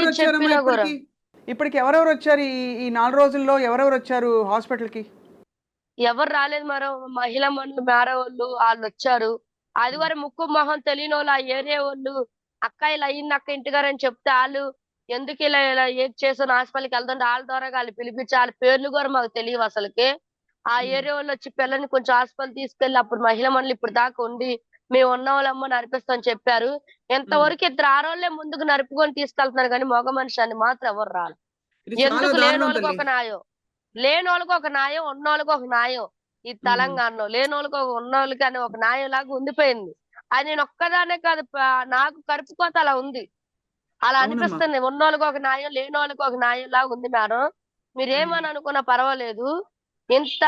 ఎవరెవరు వచ్చారమ్మా చెప్పినా కూడా. ఇప్పటికి? ఇప్పటికి ఎవరెవరు వచ్చారు? ఈ ఈ 4 రోజుల్లో ఎవరెవరు వచ్చారు హాస్పిటల్‌కి? ఎవరు రాలేదు మేడం. మహిళా మండలి మేడవాళ్ళు ఆళ్ళొచ్చారు. హ్మ్. ఆదివారం ముక్కు, మొహం తెలియనోళ్ళు ఆ ఏరియా వోళ్ళు, "అక్క ఇలా అయిందక్క ఇంటికాడని" చెప్తే ఆళ్ళు ఎందుకిలా ఇలా ఏది చేసావు హాస్పిటల్‌కెళ్తుంటే ఆళ్ళ ద్వారాగా ఆళ్ళు పిలిపిచ్చి ఆళ్ళ పేర్లు గూడా మాకు తెలీవసలకి. ఆ హ్మ్. ఏరియా వోళ్ళొచ్చి పిల్లని కొంచెం హాస్పిటల్ తీసుకెళ్ళి అప్పుడు మహిళా మండలి ఇప్పటి దాకా ఉండి, "మేమున్నాంలేమ్మా నడిపిస్తాం" చెప్పారు. హ్మ్. ఇంతవరకు ఇద్దరు ఆడోళ్ళే ముందుకు నడుపుకొని తీసుకెళ్తున్నారు గానీ, మగ మనిషి అని మాత్రం ఎవరు రాలా. ఇది చాలా ఎందుకు దారుణం తల్లి. లేనోళ్ళకొక న్యాయం. లేనోళ్ళకొక న్యాయం, ఉన్నోళ్ళకొక న్యాయం. ఈ హ్మ్. తెలంగాణలో లేనోళ్ళకి ఉన్నోళ్ళకి అని ఒక న్యాయంలాగా ఉండిపోయింది. అది నేనొక్కదాన్నే కాదు నాకు కడుపు కోత అలా ఉంది. అలా అవునమ్మా. అనిపిస్తుంది. ఉన్నోళ్ళకి ఒక న్యాయం, లేనోళ్ళకి ఒక న్యాయంలాగా ఉంది మేడం. హ్మ్. మీరేమని అనుకున్నా పర్వాలేదు. ఇంత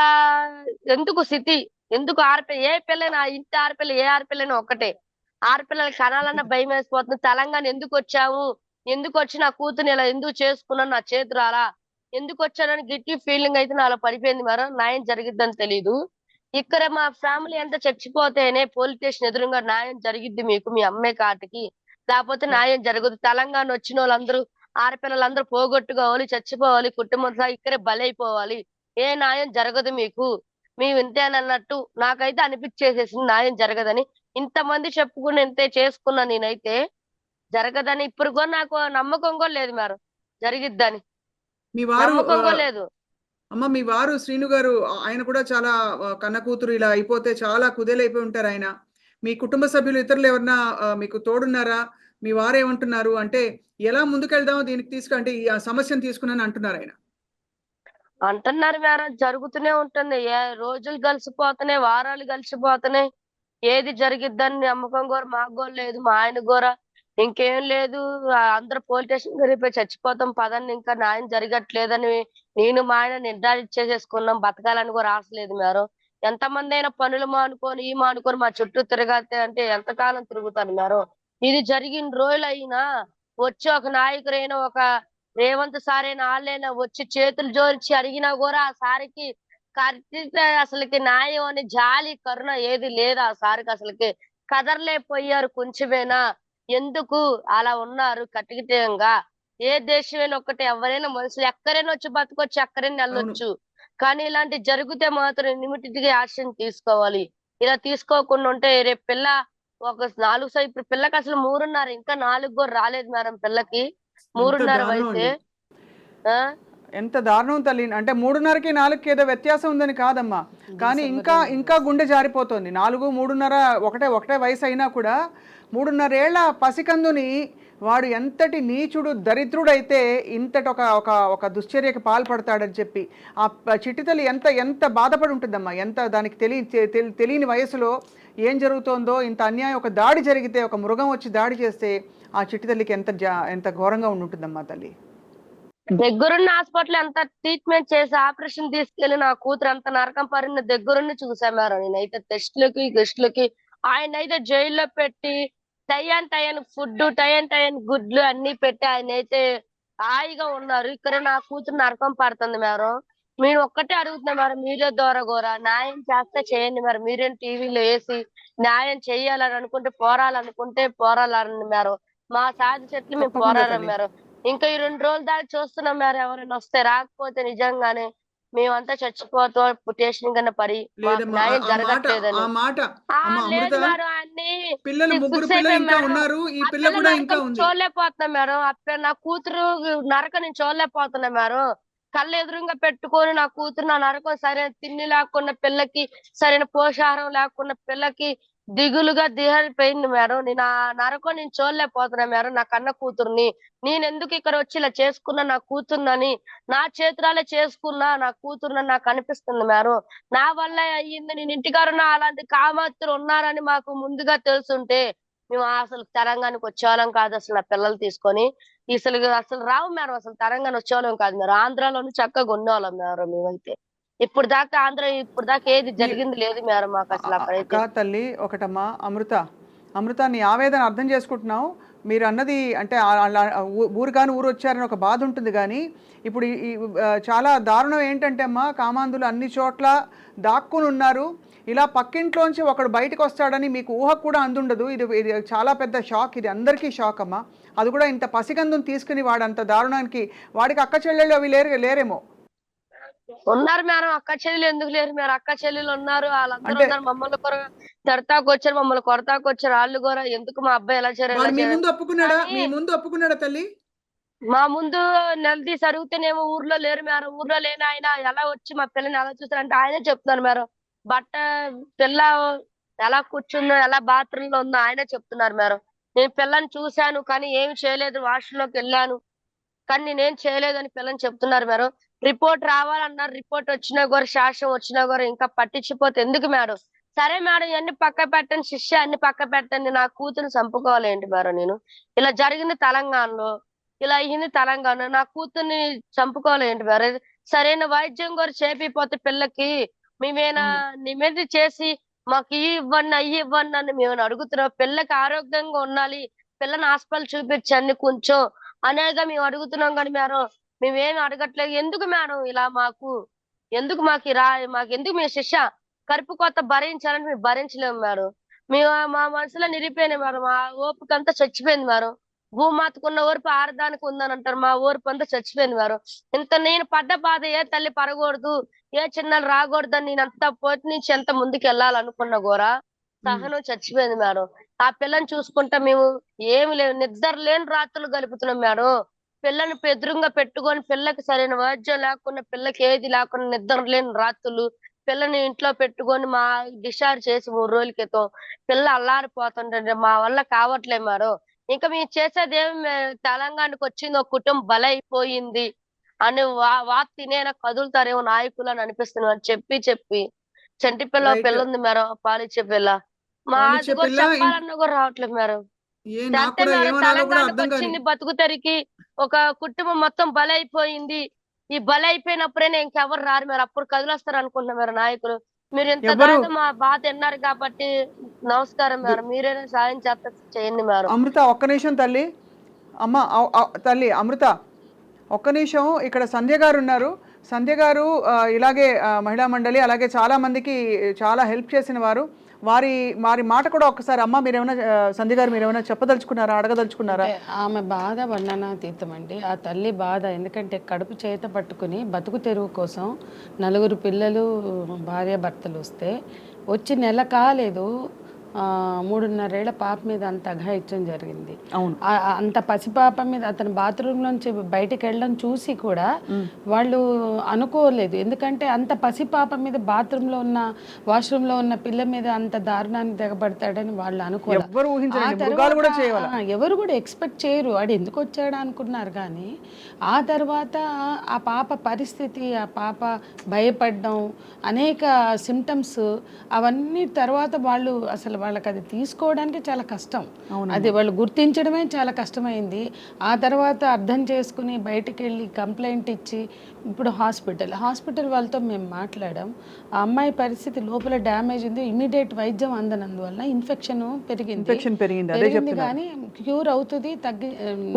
ఎందుకు స్థితి? ఎందుకు ఏ పిల్లైనా ఇంటి ఆడపిల్ల ఏ ఆడపిల్లైనా ఒక్కటే. ఆడపిల్లలకి కనాలన్నా భయమేసిపోతుంది. తెలంగాణ ఎందుకొచ్చాము? ఎందుకొచ్చి నా కూతుర్ని ఇలా ఎందుకు చేసుకున్నాను? నా చేతురాలా? ఎందుకొచ్చానని గిల్టీ ఫీలింగ్ అయితే నాలో పడిపోయింది మేడం. న్యాయం జరిగిద్దని తెలీదు. ఇక్కడ మా ఫ్యామిలీ అంతా చచ్చిపోతేనే పోలీస్ స్టేషన్ ఎదురుంగా న్యాయం జరిగిద్ది మీకు మీ అమ్మాయి కాటికి. లేపోతే న్యాయం జరగదు. తెలంగాణ వచ్చినోళ్ళందరూ ఆడపిల్లలందరూ పోగొట్టుకోవాలి, చచ్చిపోవాలి, కుటుంబం సహా ఇక్కడే బలైపోవాలి. ఏ న్యాయం జరగదు మీకు. మేము ఇంతేనన్నట్టు నాకైతే అనిపిచ్చేసేసింది న్యాయం జరగదని. ఇంతమంది చెప్పుకుని ఇంతే చేసుకున్నా నేనైతే జరగదని ఇప్పుడు గూడా నాకు నమ్మకం గూడా లేదు మేడం. జరిగిద్దని. మీ వారు నమ్మకం గూడా లేదు. అమ్మ మీ వారు శ్రీను గారు ఆయన కూడా చాలా కన్న కూతురు ఇలా అయిపోతే చాలా కుదేలైపోయి ఉంటారాయన. మీ కుటుంబ సభ్యులు ఇతరులు ఎవరన్నా మీకు తోడున్నారా? మీ వారేమంటున్నారు? అంటే ఎలా ముందుకెళ్దాం దీనికి అంటే ఈ సమస్యను తీసుకునని అంటున్నారాయన. అంటున్నారు మేడం. జరుగుతూనే ఉంటుంది. రోజులు గలిసిపోతున్నాయి, వారాలు గలిసిపోతున్నాయి. ఏది జరిగిద్దని నమ్మకం గూడా మాకు గూడా లేదు. మా ఆయనకు గూడా ఇంకేం లేదు. అందరూ పోలీస్ స్టేషన్‌కి వెళ్ళిపోయి చచ్చిపోతాం పదండి ఇంకా న్యాయం జరగట్లేదని నేను మా ఆయన నిర్ధారించేసేసుకున్నాం. బతకాలని గూడా ఆశ లేదు మేడం. ఎంతమందైనా పనులు మానుకొని, మానుకొని మా చుట్టూ తిరగతే అంటే ఎంతకాలం తిరుగుతాను మేడం. ఇది జరిగిన రోజులైనా వచ్చి ఒక నాయకుడైనా ఒక రేవంత్ సారైనా ఆళ్ళైనా వచ్చి చేతులు జోడించి అడిగినా గూడా ఆ సార్‌కి కరెక్ట్‌గా అసలకి న్యాయం అని జాలి, కరుణ ఏది లేదు ఆ సార్‌కసలకి. కదలలేకపోయారు కొంచెమేనా. ఎందుకు అలా ఉన్నారు కఠినంగా. ఏ దేశమైనా ఒక్కటే ఎవ్వరైనా మనుషులు ఎక్కడైనా వచ్చి బతకొచ్చు, ఎక్కడైనా అవును. ఎళ్ళొచ్చు. కానీ ఇలాంటివి జరిగితే మాత్రం ఇమ్మీడియేట్‌గా యాక్షన్ తీసుకోవాలి. ఇలా తీసుకోకుండా ఉంటే రేపు పిల్ల ఒక 4 ఇప్పుడు పిల్లకసలు 3:30 ఇంకా 4 గూడా రాలేదు మేడం పిల్లకి. ఎంత 3:30 దారుణం వయసే. అండి. ఆ! ఎంత దారుణం తల్లి. అంటే 3:30కి 4కి ఏదో వ్యత్యాసం ఉందని కాదమ్మా. కానీ ఇంకా డిసెంబర్‌లోనే ఇంకా గుండె జారిపోతోంది. 4, 3:30 ఒకటే వయసయినా కూడా 3:30 ఏళ్ల పసికందుని వాడు ఎంతటి నీచుడు, దరిద్రుడైతే ఇంతటి ఒక ఒక ఒక దుశ్చర్యకి పాల్పడతాడని చెప్పి చిట్టి తల్లి ఎంత ఎంత బాధపడి ఉంటుందమ్మా. ఎంత దానికి తెలియని వయసులో ఏం జరుగుతోందో ఇంత అన్యాయం ఒక దాడి జరిగితే ఒక మృగం వచ్చి దాడి చేస్తే ఆ చిట్టి తల్లికి ఎంత ఘోరంగా ఉండుంటుందమ్మా తల్లి. దగ్గరున్న హాస్పిటల్ ఎంత ట్రీట్‌మెంట్ చేసి ఆపరేషన్ తీసుకెళ్ళి నా కూతురు అంత నరకం పడిన దగ్గరుండి చూసా మేడం నేనైతే టెస్ట్‌లకి, గిస్ట్‌లకి ఆయన్నైతే జైల్‌లో పెట్టి టయానికి ఫుడ్డు, టయానికి గుడ్లు అన్నీ పెట్టి ఆయనైతే హాయిగా ఉన్నారు. ఇక్కడ నా కూతురు నరకం పడుతుంది మేడం. మేము ఒక్కటే అడుగుతున్నాం మేడం మీడియా ద్వారా గూడా న్యాయం చేస్తే చేయండి మరి. మీరేం టీవీలో ఏసి న్యాయం చేయాలని అనుకుంటే పోరాడాలనుకుంటే పోరాడాలండి మేడం. మా సాది చెట్లు మేము తప్పకుండా పోరాడాం తల్లి. మేడం. ఇంకా ఈ 2 రోజుల దాకా చూస్తున్నాం మేడం ఎవరైనా వస్తే. రాకపోతే నిజంగానే మేమంతా చచ్చిపోతాం స్టేషన్ కన్నా పడి. మాకు లేదమ్మా. న్యాయం ఆ జరగట్లేదని. మాట ఆ! అమ్మ అమృత లేదు మేడం అన్నీ ముగ్గురు ఫిక్స్ పిల్లలు అయిపోయాం ఇంకా మేడం. ఉన్నారు. ఈ ఆ పిల్ల పిల్ల కూడా ఇంకా నరకం ఉంది. చూడలేకపోతున్నా మేడం. నా కూతురు నరకం నేను చూడలేకపోతున్నా మేడం. కళ్ళు ఎదురుంగా పెట్టుకొని నా కూతురు నా నరకం సరైన తిండి లేకుండా పిల్లకి, సరైన పోషాహారం లేకుండా పిల్లకి దిగులుగా దిగలిపోయింది మేడం. నేను ఆ నరకం నేను చూడలేకపోతున్నా మేడం నా కన్న కూతుర్ని. నేనెందుకు ఇక్కడొచ్చి ఇలా చేసుకున్నా నా కూతుర్నని, నా చేతురాలే చేసుకున్నా నా కూతుర్నని నాకనిపిస్తుంది మేడం. నా వల్లే అయ్యింది. నేను ఇంటికాడున్న అలాంటి కామాతులు ఉన్నారని మాకు ముందుగా తెలుసుంటే, మేము అసలు తెలంగాణకొచ్చేవాళ్ళం కాదసలు నా పిల్లలు తీసుకొని. అసలు రావు మేడం అసలు తెలంగాణ వచ్చేవాళ్ళం కాదు మేడం. ఆంధ్రాలోనే చక్కగా ఉండేవాళ్ళం మేడం మేమైతే. ఇప్పుడు దాకా ఏది మీ జరిగింది లేదు మేడం మాకసలు అక్కడైతే. కాదు తల్లి ఒకటమ్మా అమృత. అమృత నీ ఆవేదన అర్థం చేసుకుంటున్నాం. మీరన్నది అంటే అలా ఊరు కాని ఊరొచ్చారని ఒక బాధ ఉంటుంది గానీ, ఇప్పుడు చాలా దారుణం ఏంటంటే అమ్మా కామాంధులు అన్ని చోట్ల దాక్కునున్నారు. ఇలా పక్కింట్లోంచి ఒకడు బయటకొస్తాడని మీకు ఊహకు కూడా అందుండదు. ఇది ఇది చాలా పెద్ద షాక్. ఇది అందరికీ షాక్ అమ్మా. అది కూడా ఇంత పసికందుని తీసుకుని వాడు అంత దారుణానికి, వాడికి అక్క చెల్లెళ్ళు అవి లేరేమో. ఉన్నారు మేడం. అక్క చెల్లెలు ఎందుకు లేరు మేడం? అక్క చెల్లెలు ఉన్నారు. వాళ్ళందరూ అంటే ఉన్నారు. మమ్మల్ని కూడా తిడతాకొచ్చారు. మమ్మల్ని కొడతాకొచ్చారు. ఆళ్ళు గూడా ఎందుకు మా అబ్బాయి ఎలా చేయరు, వాడు ఎలా చేయరు కానీ మీ ముందు ఒప్పుకున్నాడా తల్లి? మా ముందు నిలదీసి అడుగుతేనేమో ఊర్లో లేరు మేడం. ఊర్లో లేని ఆయన ఎలా వచ్చి మా పిల్లని ఎలా చూసారంటే ఆయనే చెప్తున్నారు మేడం. బట్ట పిల్ల ఎలా కూర్చుందో, ఎలా బాత్రూమ్‌లో ఉందో ఆయనే చెప్తున్నారు మేడం. నేను పిల్లని చూసాను కానీ ఏమి చేయలేదు. వాష్‌రూమ్‌లోకెళ్ళాను. కానీ నేనేం చేయలేదని పిల్లని చెప్తున్నారు మేడం. రిపోర్ట్ రావాలన్నారు. రిపోర్ట్ వచ్చినా గూడా, సాక్ష్యం వచ్చినా గూడా ఇంకా పట్టించిపోతే ఎందుకు మేడం? సరే మేడం ఇయన్నీ పక్కకు పెట్టండి. శిక్ష అన్ని పక్కకు పెట్టండి. నా కూతురిని చంపుకోవాలేంటి మేడం నేను? ఇలా జరిగింది తెలంగాణలో. ఇలా అయింది తెలంగాణలో. నా కూతుర్ని చంపుకోవాలేంటి మేడం? సరైన వైద్యం గూడా చేపియపోతే పిల్లకి మేమేనా అవును. నివేదిక చేసి మాకు ఇయ్యి ఇవ్వండి, అయ్యి ఇవ్వండి అని మేమేమైనా అడుగుతున్నామా? పిల్లకి ఆరోగ్యంగా ఉండాలి. పిల్లని హాస్పిటల్ చూపించండి కొంచెం అనేగా మేము అడుగుతున్నాం గాని మేడం, మేమేమి అడగట్లేదు. ఎందుకు మేడం ఇలా మాకు? ఎందుకు మాకు మాకెందుకు మీ శిక్ష? కడుపు కోత భరించాలంటే మేము భరించలేము మేడం. మేము మా మనసులో నిరిగిపోయినాయి మేడం. మా ఓపికంతా చచ్చిపోయింది మేడం. భూమాతకున్న ఓర్పు ఆడదానికి ఉందనంటారు. మా ఓర్పంతా చచ్చిపోయింది మేడం. ఇంత నేను పడ్డ బాధ ఏ తల్లి పడకూడదు, ఏ చిన్నలు రాకూడదని నేనంత పోటీ నుంచి ఎంత ముందుకెళ్ళాలనుకున్నా గూడా హ్మ్. సహనం చచ్చిపోయింది మేడం. ఆ పిల్లని చూసుకుంటా మేము ఏమి లేవు. నిద్ర లేని రాత్రులు గడుపుతున్నాం మేడం. పిల్లని ఎదురుంగా పెట్టుకొని పిల్లకి సరైన వైద్యం లేకుండా, పిల్లకి ఏది లేకుండా నిద్ర లేని రాత్రులు, పిల్లని ఇంట్లో పెట్టుకొని డిశ్చార్జ్ చేసి 3 రోజుల క్రితం. పిల్ల అల్లాడిపోతుంటంటే మా వల్ల కావట్లేదు మేడం. ఇంక మేము చేసేదేమి తెలంగాణకొచ్చింది ఒక కుటుంబం బలైపోయింది అని వార్త ఇనేనా కదులుతారేమో నాయకులని అనిపిస్తుంది అని చెప్పి చెప్పి చంటి రైట్. పిల్లుంది మేడం. పాలిచ్చే పిల్ల. అది పాలిచ్చే కూడా పిల్ల చెప్పాలన్నా కూడా రావట్లేదు మేడం. నాకు అంతే కూడా మేడం. ఏమనాలో కూడా అర్థం కాని. తెలంగాణకొచ్చింది బతుకు తెరికి ఒక కుటుంబం మొత్తం బలైపోయింది. ఈ బలైపోయినప్పుడైనా ఇంకెవరు రారు మేడం. అప్పుడు కదిలొస్తారు అనుకుంటున్నా మేడం నాయకులు. మీరు ఎవరు ఇంతదాకా మా బాధ విన్నారు కాబట్టి నమస్కారం దు మేడం. మీరైనా సాయం చేయండి మేడం. అమృత ఒక్క నిమిషం తల్లి. అమ్మ తల్లి అమృత ఒక్క నిమిషం. ఇక్కడ సంధ్య గారు ఉన్నారు. సంధ్య గారు ఇలాగే మహిళా మండలి అలాగే చాలా మందికి చాలా హెల్ప్ చేసిన వారు. వారి వారి మాట కూడా ఒక్కసారి అమ్మ మీరేమైనా సంధ్య గారు మీరేమైనా చెప్పదలుచుకున్నారా? అడగదలుచుకున్నారా? అంటే ఆమె బాధ వర్ణనాతీతం అండి. ఆ తల్లి బాధ ఎందుకంటే కడుపు చేత పట్టుకుని బతుకు తెరువు కోసం నలుగురు పిల్లలు భార్యాభర్తలు వస్తే వచ్చి నెల కాలేదు 3.5 ఏళ్ల పాప మీద అంత అఘాయిత్యం జరిగింది. అవును. అంత పసిపాప మీద అతను బాత్రూంలోంచి బయటికి వెళ్ళడం చూసి కూడా వాళ్ళు అనుకోలేదు. ఎందుకంటే అంత పసిపాప మీద వాష్రూమ్లో ఉన్న పిల్ల మీద అంత దారుణానికి దిగబడతాడని వాళ్ళు అనుకోలేదు. ఎవ్వరు ఊహించరండి. మృగాలు కూడా చేయాలి. ఎవరు కూడా ఎక్స్పెక్ట్ చేయరు. వాడు ఎందుకు వచ్చాడు అనుకున్నారు. కానీ ఆ తర్వాత ఆ పాప పరిస్థితి, ఆ పాప భయపడడం, అనేక సిమ్టమ్స్ అవన్నీ తర్వాత వాళ్ళు అసలు వాళ్ళకి అది తీసుకోవడానికి చాలా కష్టం. అది వాళ్ళు గుర్తించడమే చాలా కష్టమైంది. ఆ తర్వాత అర్థం చేసుకుని బయటికి వెళ్ళి కంప్లైంట్ ఇచ్చి ఇప్పుడు హాస్పిటల్ వాళ్ళతో మేము మాట్లాడాం. ఆ అమ్మాయి పరిస్థితి లోపల డ్యామేజ్ ఉంది. ఇమీడియట్ వైద్యం అందనందువల్ల ఇన్ఫెక్షన్ పెరిగింది. అదే చెప్తున్నా. కానీ క్యూర్ అవుతుంది.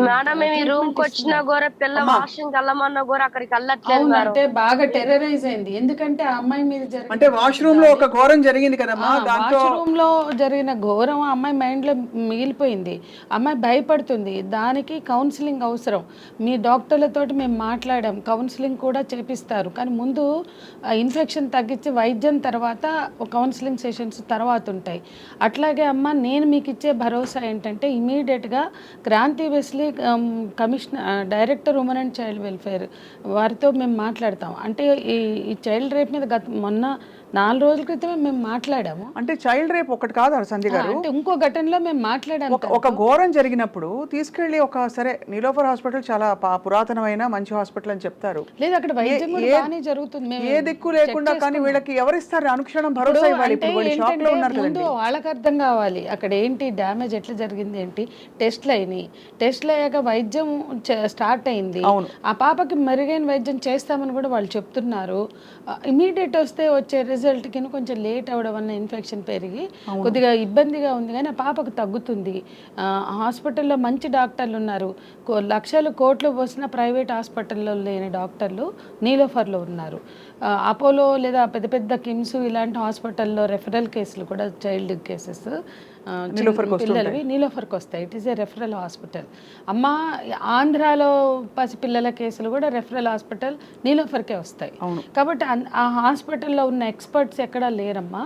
మేడం మేము ఈ రూమ్ కి వచ్చినా కూడా పిల్ల వాష్రూమ్ వెళ్ళమన్నా కూడా అక్కడికి వెళ్ళట్లేదు మేడం. అంటే బాగా టెర్రరైజ్ అయింది. ఎందుకంటే ఆ అమ్మాయి మీద అంటే వాష్రూమ్ లో ఒక ఘోరం జరిగింది కదమ్మా. దాంతో వాష్రూమ్ లో జరిగిన ఘోరం అమ్మాయి మైండ్ లో మిగిలిపోయింది. అమ్మాయి భయపడుతుంది. దానికి కౌన్సిలింగ్ అవసరం. మీ డాక్టర్లతోటి మేము మాట్లాడాం. కౌన్సిలింగ్ కూడా చేపిస్తారు. కానీ ముందు ఇన్ఫెక్షన్ తగ్గించి వైద్యం తర్వాత కౌన్సిలింగ్ సెషన్స్ తర్వాత ఉంటాయి. అట్లాగే అమ్మ నేను మీకు ఇచ్చే భరోసా ఏంటంటే ఇమీడియట్గా Kranti Wesley director women and child welfare వారితో మేము మాట్లాడతాం. అంటే ఈ చైల్డ్ రేప్ మీద మొన్న 4 రోజుల క్రితమే మేము మాట్లాడాము. అంటే చైల్డ్ రేప్ ఒకటి కాదు సంధ్య గారు. అంటే ఇంకో ఘటనలో మేము మాట్లాడాము. ఒక ఘోరం జరిగినప్పుడు తీసుకెళ్లి సరే నీలోఫర్ హాస్పిటల్ చాలా పురాతనమైన మంచి హాస్పిటల్ అని చెప్తారు. లేదు అక్కడ వైద్యం కూడా బాగానే జరుగుతుంది. ఏ దిక్కు లేకుండా కానీ వీళ్ళకి ఎవరిస్తారు అనుక్షణం భరోసా ఇవ్వాలి. షాక్ లో ఉన్నారు ముందు వాళ్ళకి అర్థం కావాలి అక్కడ ఏంటి డ్యామేజ్ ఎట్లా జరిగింది ఏంటి. టెస్ట్లు అయినాయి. టెస్ట్లు అయ్యాక వైద్యం స్టార్ట్ అయింది. ఆ పాపకి మెరుగైన వైద్యం చేస్తామని కూడా వాళ్ళు చెప్తున్నారు. ఇమీడియట్ వచ్చే రిజల్ట్ కింద కొంచెం లేట్ అవడం వల్ల ఇన్ఫెక్షన్ పెరిగి కొద్దిగా ఇబ్బందిగా ఉంది. కానీ ఆ పాపకు తగ్గుతుంది. హాస్పిటల్లో మంచి డాక్టర్లు ఉన్నారు. లక్షలు కోట్లు పోసిన ప్రైవేట్ హాస్పిటల్లో లేని డాక్టర్లు నీలోఫర్లో ఉన్నారు. అపోలో లేదా పెద్ద పెద్ద కిమ్స్ ఇలాంటి హాస్పిటల్లో రెఫరల్ కేసులు కూడా చైల్డ్ కేసెస్ నీలోఫర్కి వస్తుంటాయి. పిల్లలవి నీలోఫర్కి వస్తాయి. It is a referral hospital. అమ్మ ఆంధ్రాలో పసిపిల్లల కేసులు కూడా రెఫరల్ హాస్పిటల్ నీలోఫర్కే వస్తాయి. అవును. కాబట్టి ఆ హాస్పిటల్లో ఉన్న ఎక్స్పర్ట్స్ ఎక్కడా లేరమ్మా,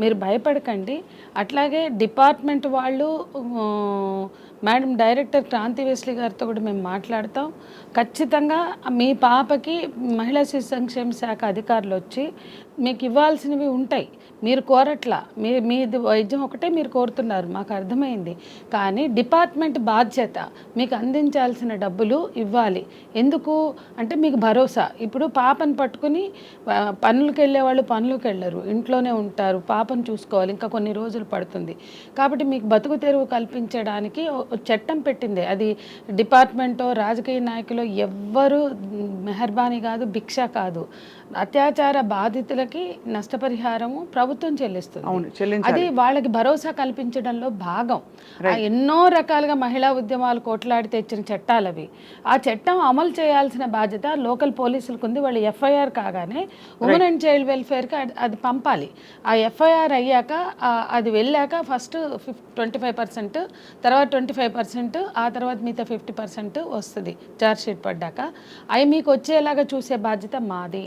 మీరు భయపడకండి. అట్లాగే డిపార్ట్మెంట్ వాళ్ళు మేడం డైరెక్టర్ క్రాంతి వెస్లీ గారితో కూడా మేము మాట్లాడతాం. ఖచ్చితంగా మీ పాపకి మహిళా శిశు సంక్షేమ శాఖ అధికారులు వచ్చి మీకు ఇవ్వాల్సినవి ఉంటాయి, మీరు కోరట్లా, మీది వైద్యం ఒకటే మీరు కోరుతున్నారు, మాకు అర్థమైంది. కానీ డిపార్ట్మెంట్ బాధ్యత మీకు అందించాల్సిన డబ్బులు ఇవ్వాలి. ఎందుకు అంటే మీకు భరోసా. ఇప్పుడు పాపను పట్టుకుని పనులకు వెళ్ళే వాళ్ళు పనులకు వెళ్ళరు, ఇంట్లోనే ఉంటారు, పాపను చూసుకోవాలి, ఇంకా కొన్ని రోజులు పడుతుంది. కాబట్టి మీకు బతుకు తెరువు కల్పించడానికి చట్టం పెట్టింది. అది డిపార్ట్మెంటో రాజకీయ నాయకులు ఎవ్వరు మెహర్బానీ కాదు, భిక్ష కాదు. అత్యాచార బాధితులకి నష్టపరిహారము ప్రభుత్వం చెల్లిస్తుంది. అది వాళ్ళకి భరోసా కల్పించడంలో భాగం. ఎన్నో రకాలుగా మహిళా ఉద్యమాలు కోట్లాడి తెచ్చిన చట్టాలు అవి. ఆ చట్టం అమలు చేయాల్సిన బాధ్యత లోకల్ పోలీసులకు ఉంది. వాళ్ళు ఎఫ్ఐఆర్ కాగానే ఉమెన్ అండ్ చైల్డ్ వెల్ఫేర్కి అది పంపాలి. ఆ ఎఫ్ఐఆర్ అయ్యాక అది వెళ్ళాక ఫస్ట్ 25%, తర్వాత 25%, ఆ తర్వాత మిగతా 50% వస్తుంది ఛార్జ్ షీట్ పడ్డాక. అవి మీకు వచ్చేలాగా చూసే బాధ్యత మాది.